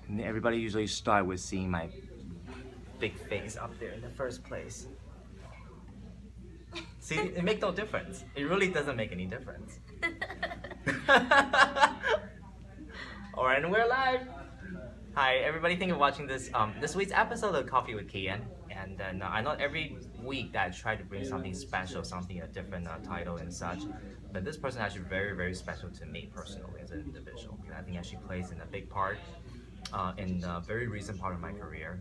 And everybody usually start with seeing my big face up there in the first place. See, it makes no difference. It really doesn't make any difference. Alright, and we're live! Hi, everybody. Thank you for watching this week's episode of Coffee with Kyan. And then I know every week that I try to bring something special, a different title and such. But this person is actually very, very special to me personally as an individual. And I think actually plays in a big part in a very recent part of my career.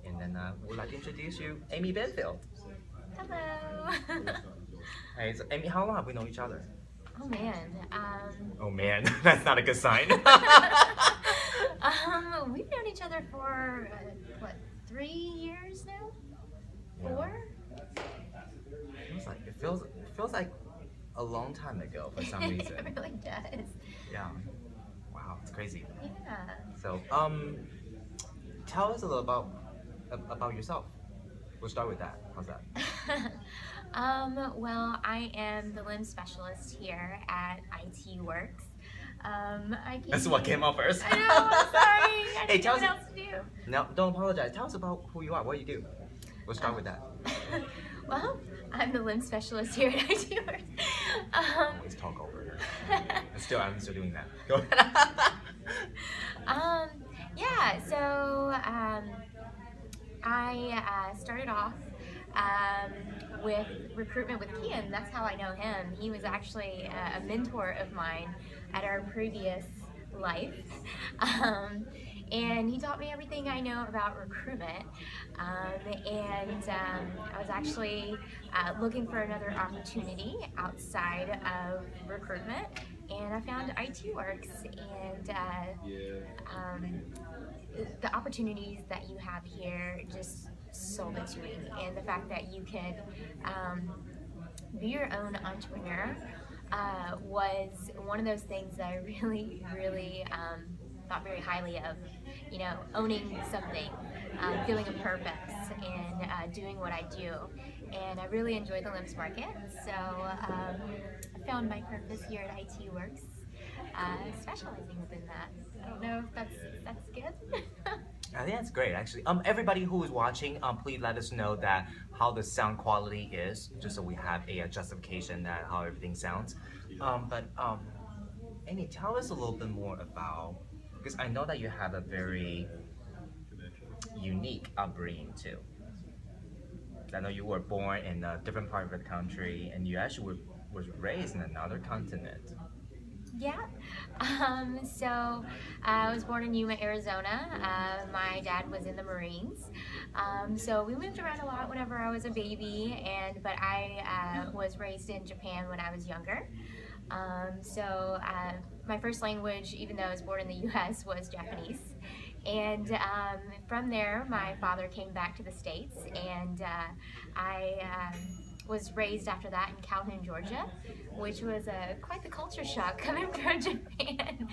And then we'd like to introduce you, Amy Benfield. Hello. Hey, so Amy, how long have we known each other? Oh man. Oh man, that's not a good sign. We've known each other for what, 3 years now? 4? It feels like a long time ago for some reason. It really does. Yeah. Wow, it's crazy. Yeah. So, tell us a little about yourself. We'll start with that. How's that? Well, I am the limb specialist here at IT Works. That's what came out first. I know, I'm sorry. I Hey, didn't know what else to do. No, don't apologize. Tell us about who you are, what you do. We'll start with that. Well, I'm the limb specialist here at IT Works. Always talk over here. I'm still doing that. Go ahead. Yeah, so I started off with recruitment with Kyan. That's how I know him. He was actually a mentor of mine at our previous life. And he taught me everything I know about recruitment. I was actually looking for another opportunity outside of recruitment, and I found IT Works, and the opportunities that you have here just sold it to me, and the fact that you can be your own entrepreneur was one of those things that I really, really thought very highly of. You know, owning something, feeling a purpose, and doing what I do. And I really enjoy the limbs market, so I found my purpose here at IT Works, specializing within that. I don't know if that's good. I think that's great, actually. Everybody who is watching, please let us know that how the sound quality is, just so we have a justification that how everything sounds. Amy, tell us a little bit more about, because I know that you have a very unique upbringing too. I know you were born in a different part of the country, and you actually was raised in another continent. Yeah, so I was born in Yuma, Arizona. My dad was in the Marines, so we moved around a lot whenever I was a baby, but I was raised in Japan when I was younger. My first language, even though I was born in the US, was Japanese. And from there, my father came back to the States, and I was raised after that in Calhoun, Georgia, which was quite the culture shock coming from Japan.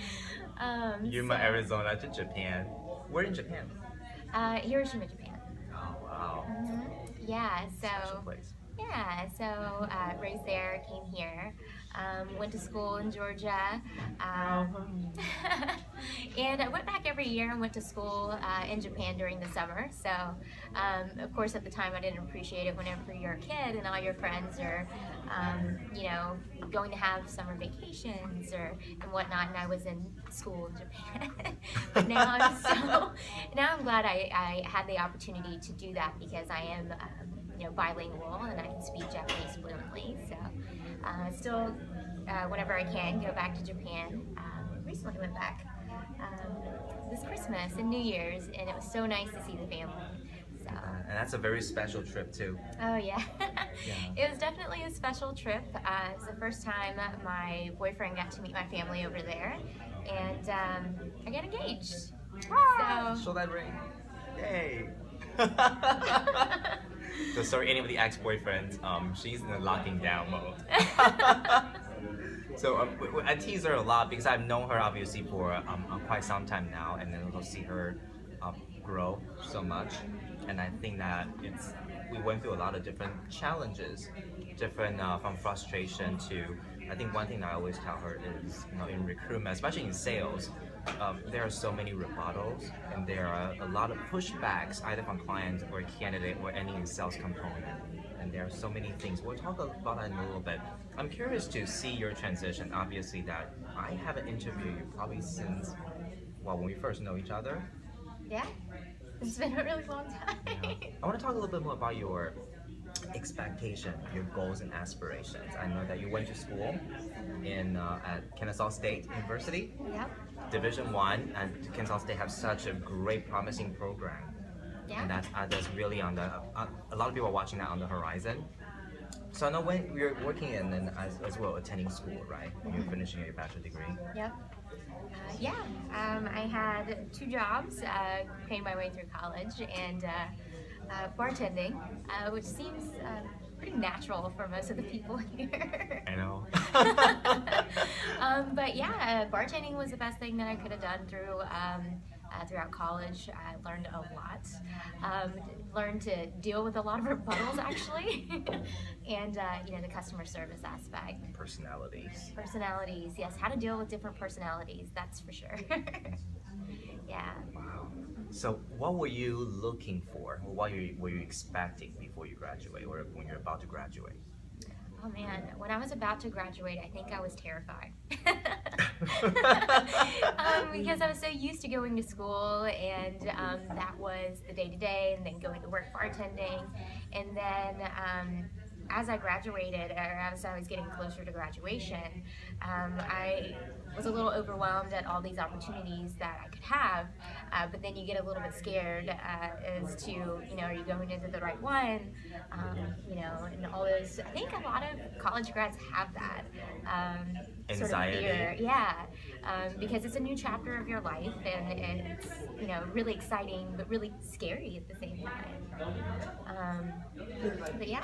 Yuma, Arizona to Japan. Where in Japan? Hiroshima, Japan. Oh, wow. Yeah, Special place. Yeah, so raised there, came here, went to school in Georgia, and I went back every year and went to school in Japan during the summer. So, of course, at the time I didn't appreciate it whenever you're a kid and all your friends are, going to have summer vacations and whatnot, and I was in school in Japan. But now I'm glad I had the opportunity to do that, because I am bilingual, and I can speak Japanese fluently. So still, whenever I can, go back to Japan. Recently went back this Christmas and New Year's, and it was so nice to see the family. So. And that's a very special trip too. Oh yeah. It was definitely a special trip. It was the first time my boyfriend got to meet my family over there, and I got engaged. So. Show that ring. Yay. So sorry, any of the ex-boyfriends, she's in a locking down mode. So I tease her a lot because I've known her obviously for quite some time now, and then also see her grow so much. And I think that we went through a lot of different challenges, from frustration to, I think one thing that I always tell her is, in recruitment, especially in sales, there are so many rebuttals, and there are a lot of pushbacks either from clients or candidate or any sales component. And there are so many things. We'll talk about that in a little bit. I'm curious to see your transition. Obviously, that I haven't interviewed you probably since, well, when we first know each other. Yeah, it's been a really long time. Yeah. I want to talk a little bit more about your expectation, your goals and aspirations. I know that you went to school in at Kennesaw State University, Yep. Division One, and Kennesaw State have such a great, promising program, Yeah. and that's really on the a lot of people are watching that on the horizon. So I know when you're working and then as well attending school, right? When you're finishing your bachelor degree. Yep. Yeah. I had two jobs, paying my way through college, and bartending, which seems pretty natural for most of the people here. I know. But yeah, bartending was the best thing that I could have done throughout college. I learned a lot. Learned to deal with a lot of rebuttals actually, and the customer service aspect. Personalities, yes. How to deal with different personalities. That's for sure. Yeah. Wow. So, what were you looking for? What were you expecting before you graduate, or when you're about to graduate? Oh man, when I was about to graduate, I think I was terrified. Because I was so used to going to school, and that was the day-to-day, and then going to work bartending. And then as I graduated, or as I was getting closer to graduation, I was a little overwhelmed at all these opportunities that I could have, but then you get a little bit scared as to, are you going into the right one? And all those. I think a lot of college grads have that sort of fear. Yeah, because it's a new chapter of your life, and it's, really exciting, but really scary at the same time. But yeah.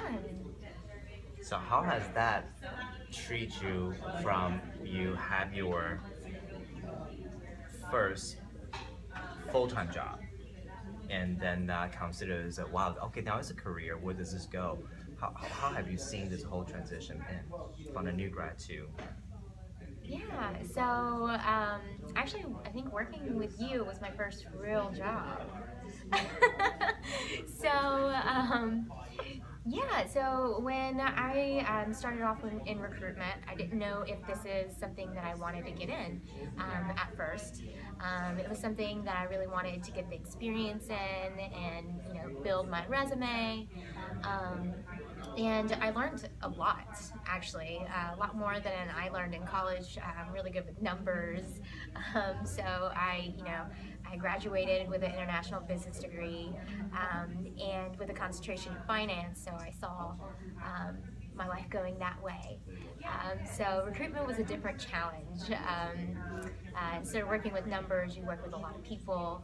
So how has that treat you from you have your first full-time job and then consider as a wow, okay, now it's a career, where does this go? How have you seen this whole transition in from a new grad to? Yeah, so actually I think working with you was my first real job. So when I started off in recruitment, I didn't know if this is something that I wanted to get in at first. It was something that I really wanted to get the experience in and build my resume. And I learned a lot, actually, a lot more than I learned in college. I'm really good with numbers. So I graduated with an international business degree and with a concentration in finance. So I saw my life going that way. So recruitment was a different challenge. Instead of working with numbers, you work with a lot of people,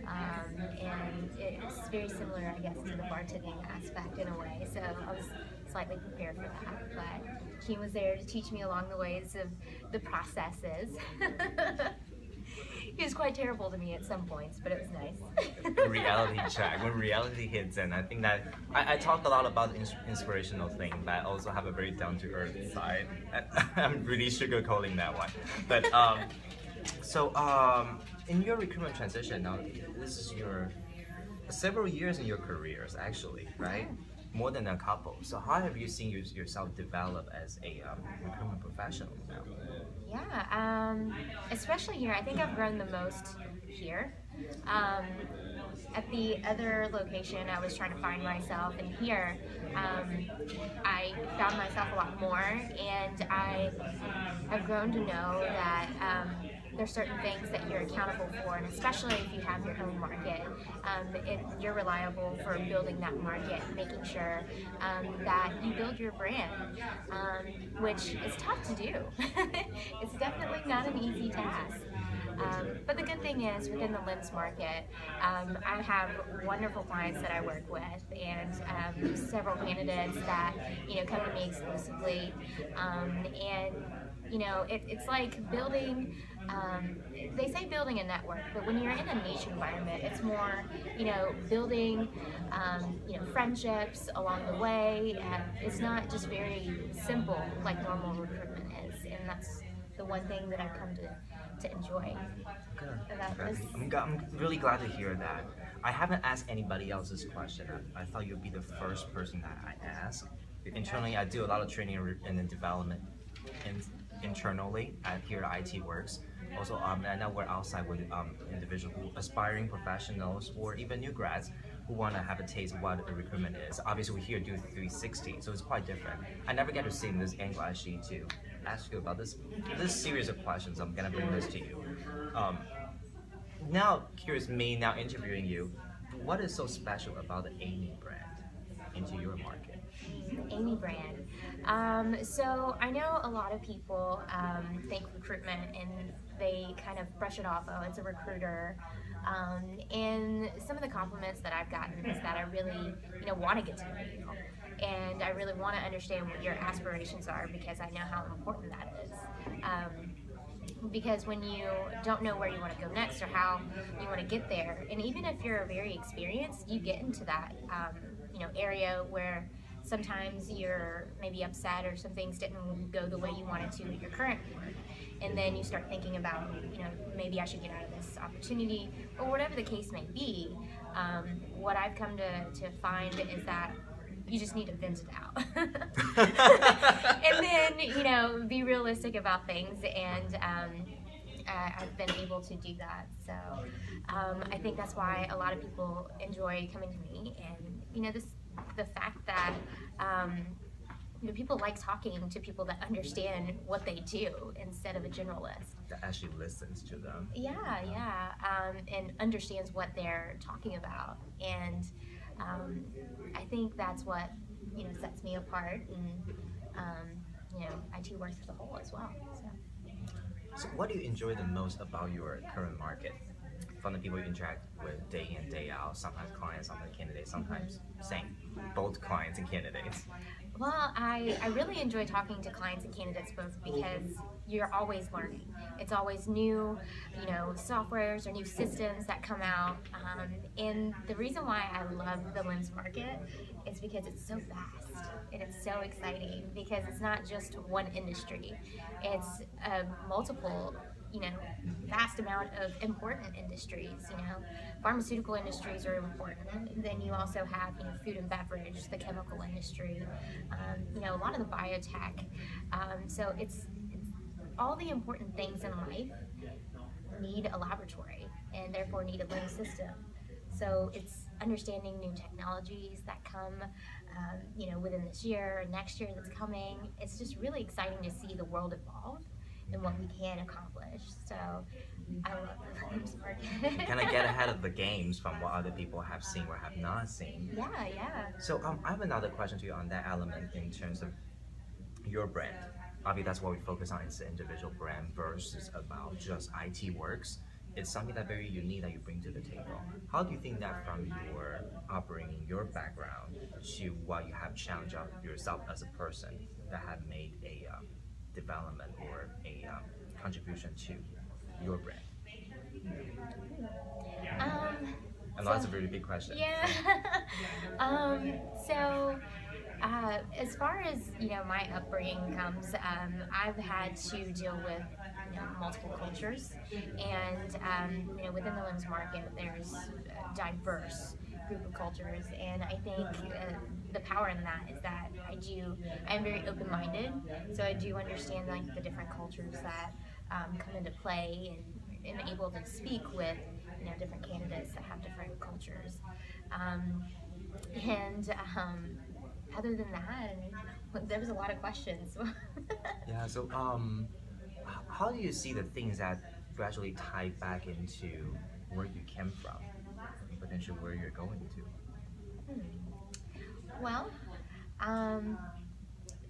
and it's very similar, I guess, to the bartending aspect in a way. So I was slightly prepared for that, but Kyan was there to teach me along the ways of the processes. He was quite terrible to me at some points, but it was nice. Reality check. When reality hits in, I think that I talk a lot about inspirational things, but I also have a very down-to-earth side. I'm really sugarcoating that one. But in your recruitment transition, now this is your several years in your careers, actually, right? More than a couple. So how have you seen yourself develop as a recruitment professional now? Yeah, especially here. I think I've grown the most here. At the other location, I was trying to find myself, and here, I found myself a lot more, and I have grown to know that there's certain things that you're accountable for, and especially if you have your own market, you're reliable for building that market, making sure that you build your brand, which is tough to do. It's definitely not an easy task. But the good thing is, within the LIMS market, I have wonderful clients that I work with, and several candidates that come to me exclusively, and it's like building. They say building a network, but when you're in a niche environment, it's more building friendships along the way. It's not just very simple like normal recruitment is, and that's the one thing that I've come to enjoy Good. about Glad this. I'm really glad to hear that. I haven't asked anybody else this question. I thought you'd be the first person that I ask. Internally, I do a lot of training and then development in, internally at here at IT Works. Also, I know we're outside with individuals who aspiring professionals or even new grads who want to have a taste of what a recruitment is. Obviously, we here do 360, so it's quite different. I never get to sit in this angle actually to ask you about this series of questions. I'm gonna bring this to you. Um, Now, curious me now interviewing you, what is so special about the Amy brand into your market? Amy brand. So I know a lot of people think recruitment and they kind of brush it off. Oh, it's a recruiter. And some of the compliments that I've gotten is that I really, want to get to know you, and I really want to understand what your aspirations are because I know how important that is. Because when you don't know where you want to go next or how you want to get there, and even if you're very experienced, you get into that area where sometimes you're maybe upset or some things didn't go the way you wanted to at your current work, and then you start thinking about maybe I should get out of this opportunity or whatever the case may be. What I've come to find is that you just need to vent it out. And then, be realistic about things. And I've been able to do that. So I think that's why a lot of people enjoy coming to me. And, the fact that people like talking to people that understand what they do instead of a generalist. That actually listens to them. Yeah, yeah, and understands what they're talking about, and I think that's what sets me apart, and IT works as a whole as well. So. So, what do you enjoy the most about your current market? From the people you interact with day in, day out, sometimes clients, sometimes candidates, sometimes same, both clients and candidates. Well, I really enjoy talking to clients and candidates both because you're always learning. It's always new, softwares or new systems that come out. And the reason why I love the lens market is because it's so vast and it's so exciting because it's not just one industry. It's multiple, vast amount of important industries. Pharmaceutical industries are important. Then you also have, food and beverage, the chemical industry, a lot of the biotech. So it's all the important things in life need a laboratory and therefore need a lens system. So it's understanding new technologies that come, within this year and next year that's coming. It's just really exciting to see the world evolve and what we can accomplish. So I love the lens market. Kind of get ahead of the games from what other people have seen or have not seen. Yeah, yeah. So I have another question to you on that element in terms of your brand. Obviously, that's what we focus on. It's the individual brand versus about just IT works. It's something that very unique that you bring to the table. How do you think that from your upbringing, your background, to what you have challenged out yourself as a person that have made a development or a contribution to your brand? I know that's a really big question. Yeah. So, as far as my upbringing comes, I've had to deal with multiple cultures, and within the lens market, there's a diverse group of cultures, and I think the power in that is that I'm very open-minded, so I do understand like the different cultures that come into play, and am able to speak with different candidates that have different cultures. And other than that, there was a lot of questions. Yeah. So how do you see the things that gradually tie back into where you came from, and potentially where you're going to? Well,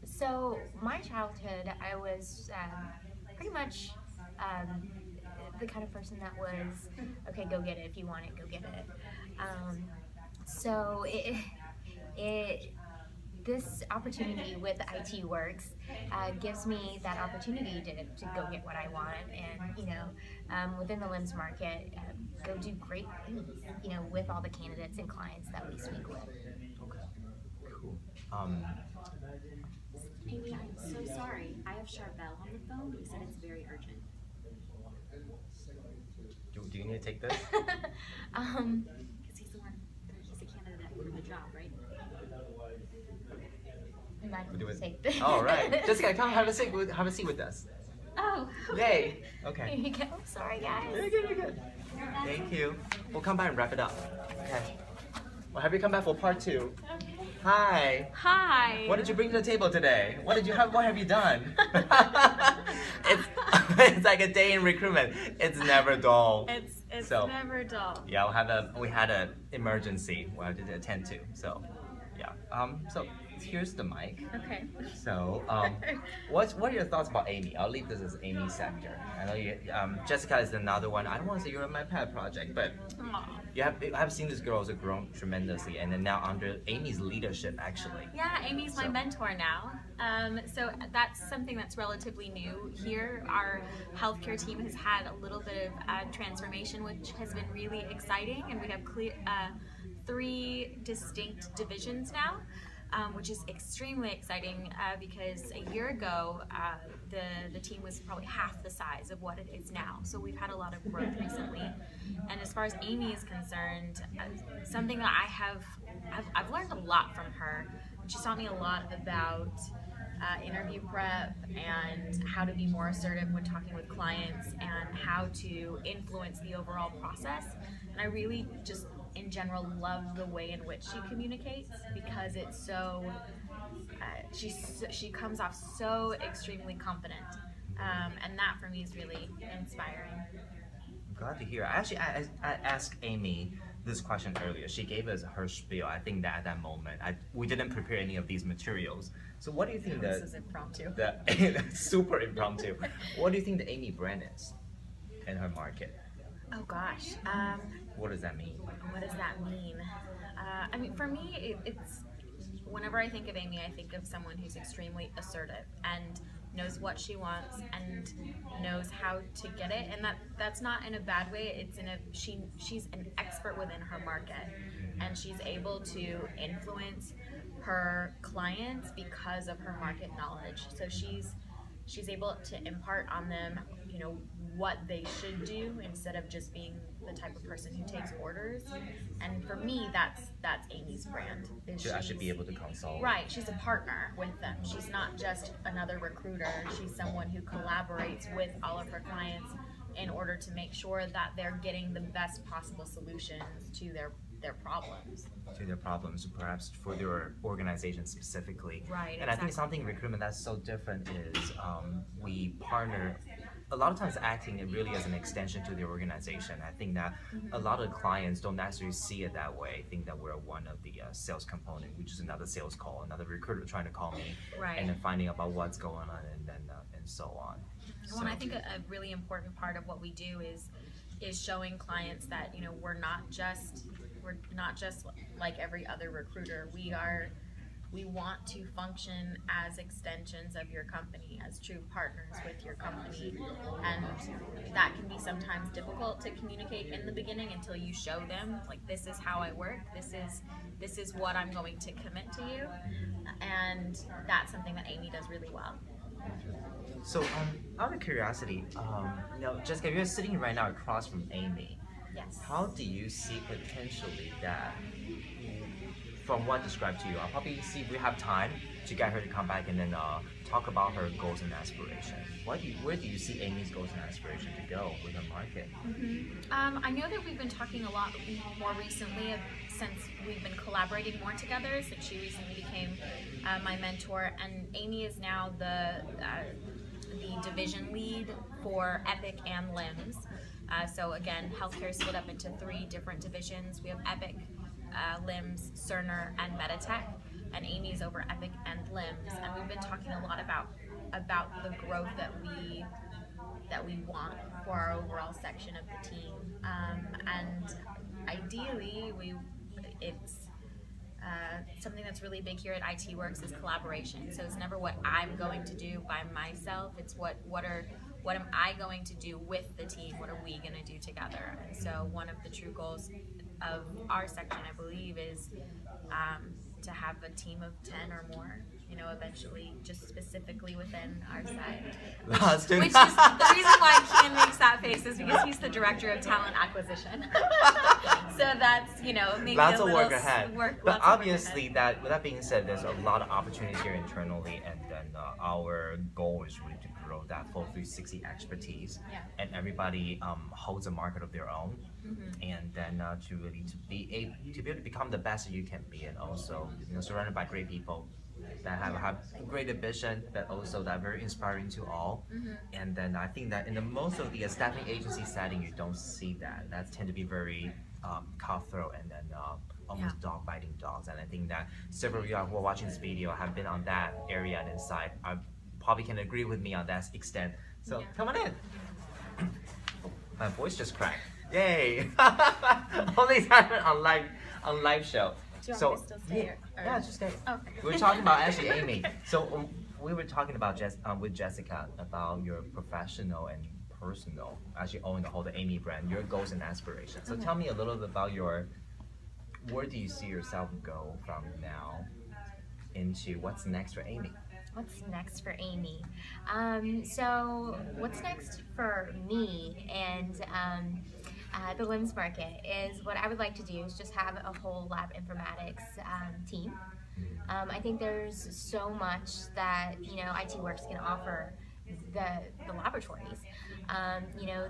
so my childhood, I was pretty much the kind of person that was, okay, go get it. If you want it, go get it. So this opportunity with IT Works gives me that opportunity to go get what I want, and within the lens market, go do great things, with all the candidates and clients that we speak with. Okay, cool. Amy, I'm so sorry. I have Charbel on the phone. He said it's very urgent. Do you need to take this? Because he's the one, he's a candidate for the job, right? I'm not We'll do it. take this. All right, Jessica, come have a seat with us. Oh, Yay. Here Okay. you go. Sorry, guys. You're good. You're good. Thank you. We'll come back and wrap it up. Okay. Well, have you come back for part 2? Okay. Hi. Hi. What did you bring to the table today? What did you have? What have you done? it's like a day in recruitment. It's never dull. It's So, never dull. Yeah, we had an emergency we had to attend to. So, yeah. So here's the mic. Okay. So, what are your thoughts about Amy? I'll leave this as Amy's sector. I know you, Jessica is another one. I don't want to say you're my pet project, but I have seen this girl has grown tremendously, and then now under Amy's leadership, actually. Yeah, Amy's my So- mentor now. So that's something that's relatively new here. Our healthcare team has had a little bit of transformation, which has been really exciting, and we have 3 distinct divisions now. Which is extremely exciting because a year ago the team was probably half the size of what it is now. So we've had a lot of growth recently. And as far as Amy is concerned, something that I've learned a lot from her. She's taught me a lot about interview prep and how to be more assertive when talking with clients and how to influence the overall process. And I really just in general love the way in which she communicates because it's so she comes off so extremely confident, and that for me is really inspiring. I'm glad to hear. I asked Amy this question earlier. She gave us her spiel. I think that at that moment, we didn't prepare any of these materials. So what do you think This is impromptu. Super impromptu. What do you think the Amy brand is in her market? Oh gosh. What does that mean? What does that mean? I mean, for me, it's whenever I think of Amy, I think of someone who's extremely assertive and knows what she wants and knows how to get it. And that's not in a bad way. It's in a she's an expert within her market, and she's able to influence her clients because of her market knowledge. So she's able to impart on them, what they should do instead of just being the type of person who takes orders. And for me, that's Amy's brand. To actually be able to consult. Right, she's a partner with them. She's not just another recruiter. She's someone who collaborates with all of her clients in order to make sure that they're getting the best possible solutions to their problems. To their problems, perhaps for their organization specifically. Right, And I think exactly. something in recruitment that's so different is we partner. A lot of times acting it really as an extension to the organization. I think that a lot of clients don't necessarily see it that way. Think that we're one of the sales component, which is another sales call, another recruiter trying to call me, Right. and then finding out about what's going on, and then and so on. Well, and I think a really important part of what we do is showing clients that we're not just like every other recruiter. We want to function as extensions of your company, as true partners with your company, and that can be sometimes difficult to communicate in the beginning until you show them, like, this is how I work, this is what I'm going to commit to you, and that's something that Amy does really well. So, out of curiosity, Jessica, you're sitting right now across from Amy. Yes. How do you see potentially that, from what I described to you, I'll probably see if we have time to get her to come back and then talk about her goals and aspirations. Where do you see Amy's goals and aspirations to go with her market? I know that we've been talking a lot more recently since we've been collaborating more together, since she recently became my mentor, and Amy is now the division lead for Epic and LIMS. So again, healthcare is split up into 3 different divisions. We have Epic, LIMS, Cerner, and Meditech, and Amy's over Epic and LIMS. And we've been talking a lot about the growth that we want for our overall section of the team. And ideally, it's something that's really big here at IT Works is collaboration. So it's never what I'm going to do by myself. It's what am I going to do with the team? What are we going to do together? And so one of the true goals of our section, I believe, is to have a team of 10 or more. eventually just specifically within our side. Lost in- Which is the reason why Kyan makes that face is because he's the director of talent acquisition. So that's, maybe lots a of little work ahead. lots But of work obviously, ahead. with that being said, there's a lot of opportunities here internally, and then our goal is really to grow that full 360 expertise, Yeah. and everybody holds a market of their own, and then to be able to become the best you can be, and also surrounded by great people that have great ambition, but also that are very inspiring to all. And then I think that in the most of the staffing agency setting, you don't see that. That tend to be very cutthroat and then almost dog biting dogs. And I think that several of you who are watching this video have been on that area and inside. I probably can agree with me on that extent. So come on in. My voice just cracked. Yay! Only time on live show. Do you want So me to still stay or- yeah, just stay. Okay. We were talking about actually Amy. So we were talking about with Jessica about your professional and personal, actually owning the whole the Amy brand, your goals and aspirations. So tell me a little bit about where do you see yourself go from now into what's next for Amy? What's next for Amy? So what's next for me and the LIMS market is what I would like to do is just have a whole lab informatics team. I think there's so much that IT Works can offer the laboratories.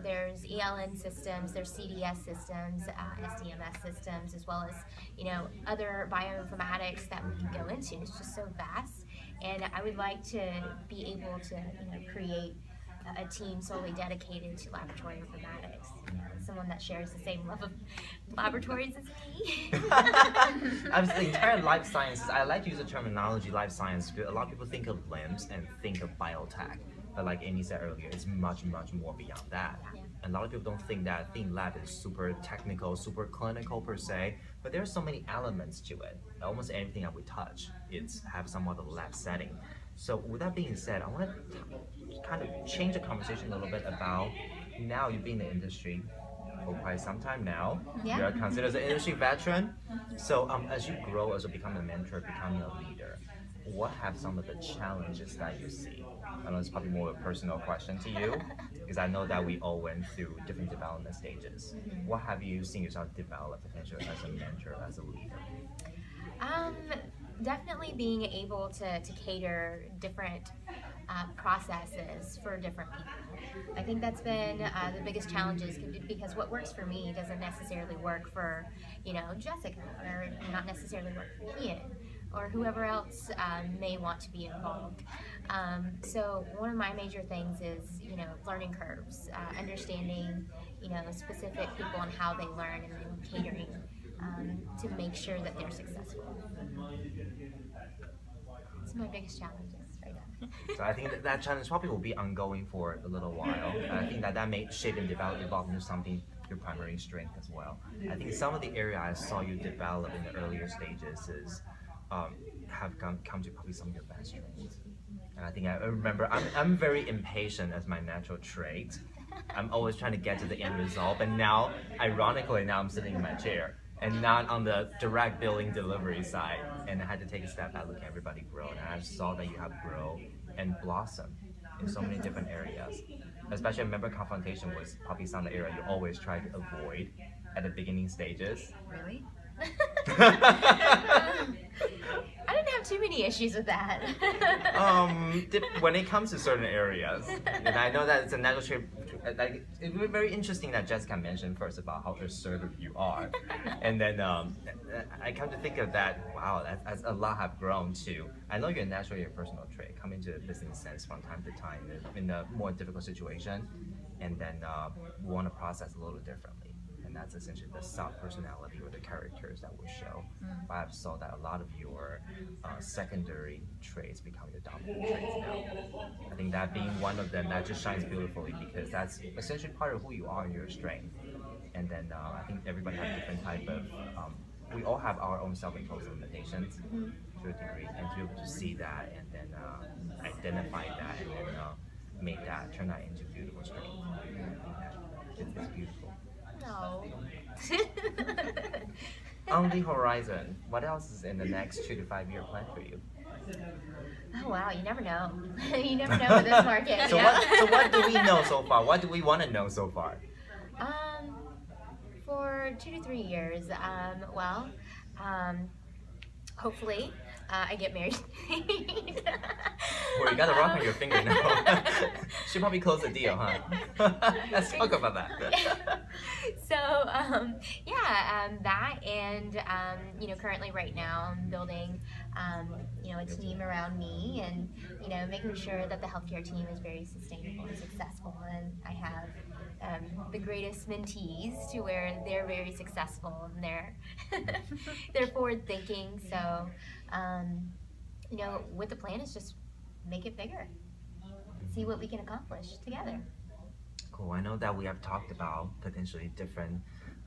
There's ELN systems, there's CDS systems, SDMS systems, as well as other bioinformatics that we can go into. It's just so vast, and I would like to be able to create a team solely dedicated to laboratory informatics. Someone that shares the same love of laboratories as me. Obviously, the entire life sciences, I like to use the terminology life science because a lot of people think of LIMS and think of biotech. But like Amy said earlier, it's much, much more beyond that. Yeah. And a lot of people don't think that lab is super technical, super clinical per se, but there's so many elements to it. Almost everything that we touch, it's have somewhat of a lab setting. So with that being said, I want to kind of change the conversation a little bit about now you've been in the industry for quite some time now. Yeah. You're considered as an industry veteran. So as you grow, as you become a mentor, become a leader, what have some of the challenges that you see? I know it's probably more of a personal question to you, because I know that we all went through different development stages. What have you seen yourself develop potentially as a mentor, as a leader? Definitely being able to cater different processes for different people. I think that's been the biggest challenges because what works for me doesn't necessarily work for Jessica, or not necessarily work for Kyan, or whoever else may want to be involved. So one of my major things is learning curves, understanding specific people and how they learn, and then catering to make sure that they're successful. It's my biggest challenges right now. So I think that challenge probably will be ongoing for a little while. And I think that may shape and evolve into something your primary strength as well. I think some of the area I saw you develop in the earlier stages is have come to probably some of your best strengths. And I think I remember I'm very impatient as my natural trait. I'm always trying to get to the end result, but now, ironically, now I'm sitting in my chair and not on the direct billing delivery side. And I had to take a step back, look at everybody grow, and I saw that you have grown and blossomed in so many different areas. Especially, I remember confrontation was probably some of the area you always try to avoid at the beginning stages. Really? I didn't have too many issues with that. When it comes to certain areas, and I know that it's a natural trait. Like, it was very interesting that Jessica mentioned first about how assertive you are, and then I come to think of that. Wow, that's a lot have grown too. I know you're naturally a personal trait, come into the business sense from time to time in a more difficult situation, and then we want to process a little differently. And that's essentially the sub-personality or the characters that will show. But I've saw that a lot of your secondary traits become your dominant traits now. I think that being one of them, that just shines beautifully because that's essentially part of who you are and your strength. And then I think everybody has different type of, we all have our own self-imposed limitations to a degree, and to be able to see that and then identify that and then turn that into beautiful strength. It's beautiful. No. On the horizon, what else is in the next 2 to 5 year plan for you? Oh wow, you never know. You never know with this market. So yeah. what do we know so far? What do we want to know so far? For 2 to 3 years, hopefully, I get married. Well, you got a rock on your finger now. Should probably close the deal, huh? Let's talk about that. So, that and, currently right now I'm building, a team around me and, making sure that the healthcare team is very sustainable and successful. And I have the greatest mentees to where they're very successful and they're forward thinking. So, with the plan is just make it bigger, see what we can accomplish together. Cool. I know that we have talked about potentially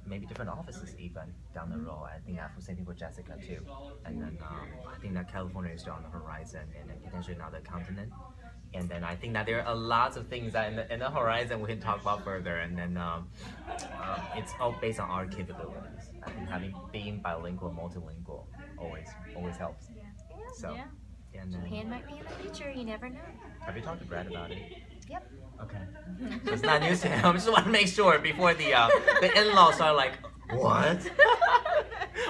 maybe different offices even down the road. I think that's the same thing with Jessica too. And then I think that California is still on the horizon, and then potentially another continent. And then I think that there are lots of things that in the horizon we can talk about further. And then it's all based on our capabilities. I think being bilingual, multilingual always helps. So. Yeah. And then, Japan might be in the future. You never know. have you talked to Brad about it? Yep. Okay. So it's not news to him. I just want to make sure before the in-laws are like, what?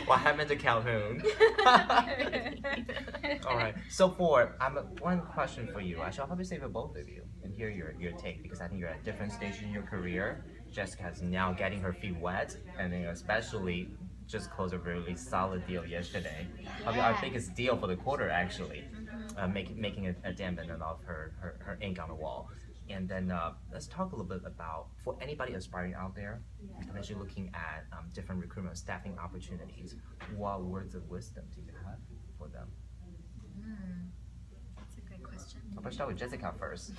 What happened to Calhoun? All right. So one question for you. I shall probably say for both of you and hear your take, because I think you're at different stages in your career. Jessica's now getting her feet wet, and then especially just closed a really solid deal yesterday. Probably our biggest deal for the quarter actually, making a dent in of her ink on the wall. And then let's talk a little bit about, for anybody aspiring out there, potentially looking at different recruitment staffing opportunities, what words of wisdom do you have for them? That's a good question. I'll start with Jessica first.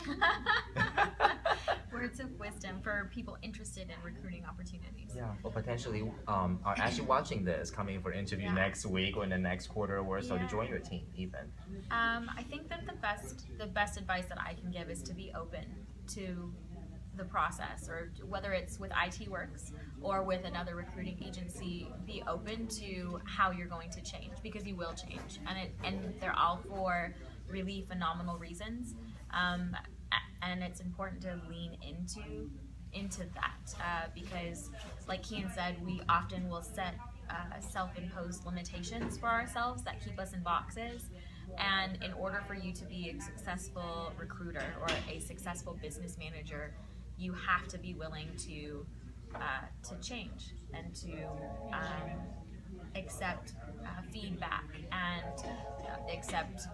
Words of wisdom for people interested in recruiting opportunities. Yeah, or potentially are actually watching this, coming for interview next week or in the next quarter or so to join your team even. I think that the best advice that I can give is to be open to the process, or whether it's with IT Works or with another recruiting agency, be open to how you're going to change, because you will change, and they're all for really phenomenal reasons. And it's important to lean into that because, like Kyan said, we often will set self-imposed limitations for ourselves that keep us in boxes. And in order for you to be a successful recruiter or a successful business manager, you have to be willing to change and to accept feedback and accept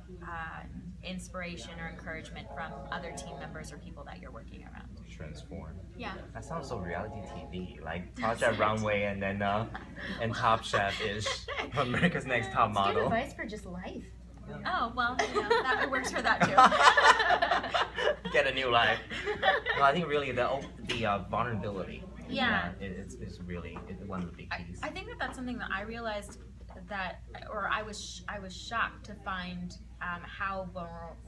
inspiration or encouragement from other team members or people that you're working around. Transform. Yeah. That sounds so reality TV, like Project Runway and then and Top Chef is America's Next Top Good Model. advice for just life. Oh, well, that works for that too. Get a new life. No, I think really the vulnerability. Yeah. It's really one of the big keys. I think that's something that I realized I was shocked to find how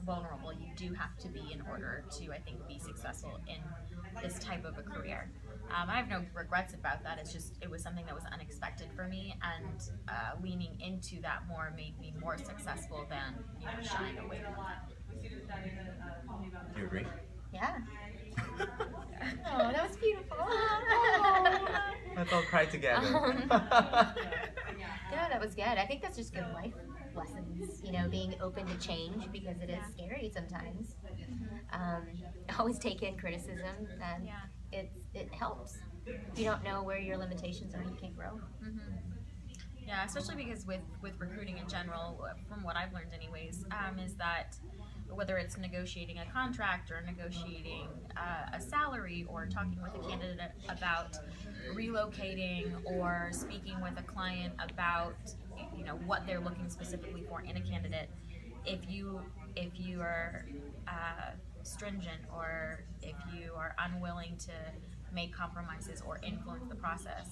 vulnerable you do have to be in order to, I think, be successful in this type of a career. I have no regrets about that. It was something that was unexpected for me, and leaning into that more made me more successful than shying away from that. Do you agree? Yeah. Oh, that was beautiful. Let's all cry together. No, that was good. I think that's just good life lessons, being open to change, because it is scary sometimes. Always take in criticism, and it helps. If you don't know where your limitations are, you can't grow. Mm-hmm. Yeah, especially because with recruiting in general, from what I've learned anyways, is that whether it's negotiating a contract or negotiating a salary or talking with a candidate about relocating or speaking with a client about what they're looking specifically for in a candidate, if you are stringent, or if you are unwilling to make compromises or influence the process,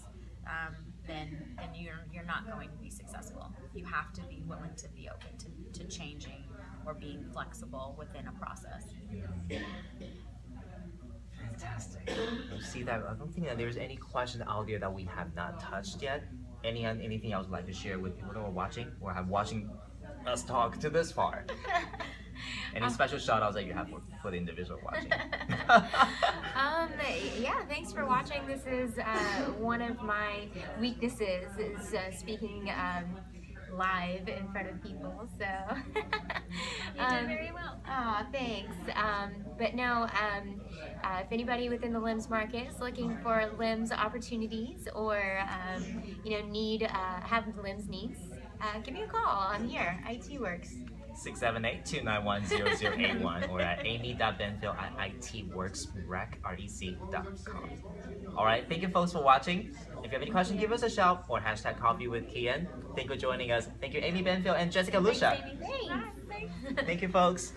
then you're not going to be successful. You have to be willing to be open to changing or being flexible within a process. Fantastic. You see that? I don't think that there's any question out there that we have not touched yet. Anything else you'd like to share with people that are watching or have watching us talk to this far. Any special shout outs that you have for the individual watching? Yeah, thanks for watching. This is one of my weaknesses is speaking live in front of people. So You did very well. Oh, thanks. But no, if anybody within the limbs market is looking for limbs opportunities or need have limbs needs, give me a call. I'm here. IT works. 678-291-0081 or at amy.benfield@itworksrec.com. Alright, thank you folks for watching. If you have any questions, give us a shout or hashtag coffee with Kyan. Thank you for joining us. Thank you, Amy Benfield and Jessica Lucia. Thanks. Thank you, folks.